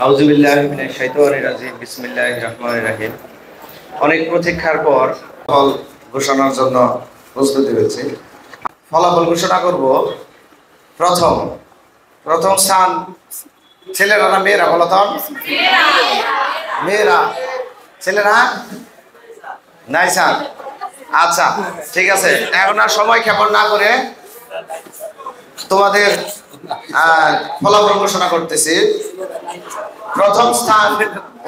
আউযুবিল্লাহি মিনাশ শাইতানির রাজিম বিসমিল্লাহির রহমানির রহিম। অনেক প্রতীক্ষার পর ফল ঘোষণার জন্য প্রস্তুতি হয়েছে। ফলাফল ঘোষণা করব। প্রথম স্থান ছেলেরা না মেয়েরা? বলো তো। মেয়েরা। ছেলেরা নাই স্যার। আচ্ছা ঠিক আছে, এখন আর সময় ক্ষেপণ না করে তোমাদের ফলাফল ঘোষণা করতেছি। প্রথম স্থান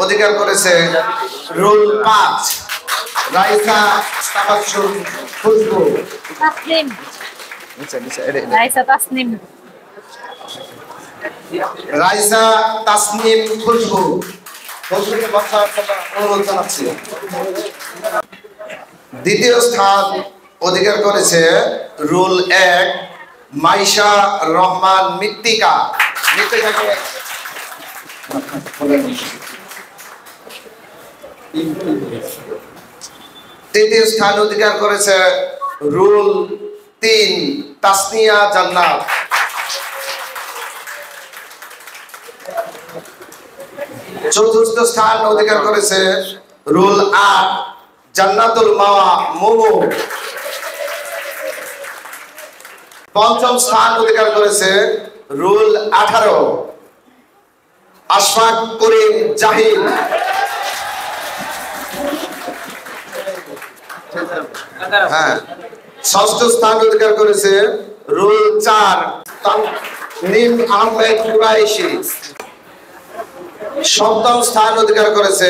অধিকার করেছে রুল 5 রাইসা তাবাসসুম খুশবু। রাইসা তাসনিম খুশবু। দ্বিতীয় স্থান অধিকার করেছে রুল 1 মাইশা রহমান মৃত্তিকা। তৃতীয় স্থান অধিকার করেছে রুল 3 তাসনিয়া জান্নাত। চতুর্থ স্থান অধিকার করেছে রুল 8 জান্নাতুল মাওয়া মোমো। পঞ্চম স্থান অধিকার করেছে রুল 18 আশফাক করিম জাহিদ। হ্যাঁ। ষষ্ঠ স্থান অধিকার করেছে রুল 4 তানঈম আহমেদ কুরাইশি। সপ্তম স্থান অধিকার করেছে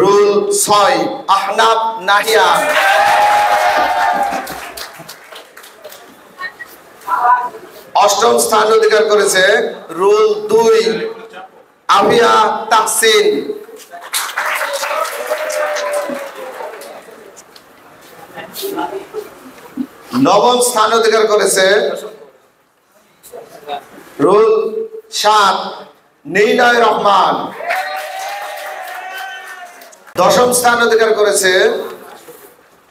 রুল 6 আহনাব নাহিয়া। অষ্টম স্থান অধিকার করেছে রুল 2 আবিয়া তাহসিন। নবম স্থান অধিকার করেছে রুল 7 নির্ণয় রহমান। দশম স্থান অধিকার করেছে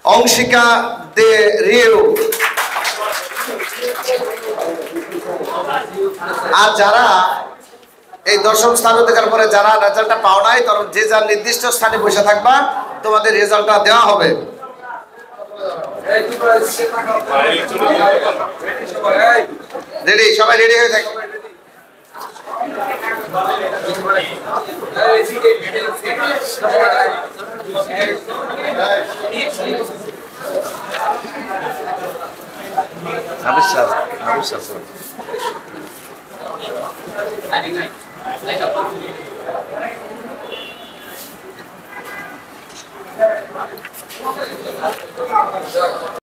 অংশিকা দে রিউ। আর যারা এই দশম স্থান অধিকার করে যারা রেজাল্টটা পাও নাই, তখন যে যার নির্দিষ্ট স্থানে বসে থাকবা, তোমাদের রেজাল্টটা দেওয়া হবে। রেডি? সবাই রেডি হয়ে থাকবে।